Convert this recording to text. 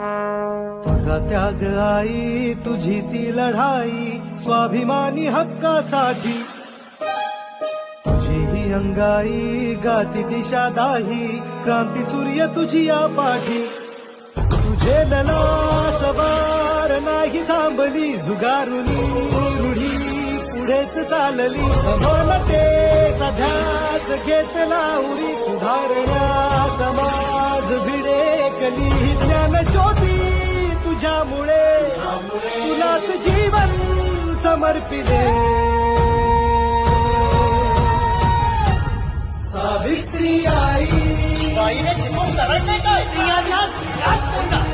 तुझा त्याग आई, तुझी ती लढाई स्वाभिमानी हक्कासाठी, तुझी ही अंगाई गाती दिशा दाही, क्रांती सूर्य तुझी या पाठी. तुझे लला सवार नाही थांबली, जुगारुनी रूढी पुढेच चालली. समानतेचा ध्यास घेतला उरी, सुधारण्या समाज भिडेकली. ज्ञान ज्योती तुझ्यामुळे तुलाच जीवन समर्पिले. सावित्री आई, बाईने शिकवून करायचंय काय? स्त्रियांना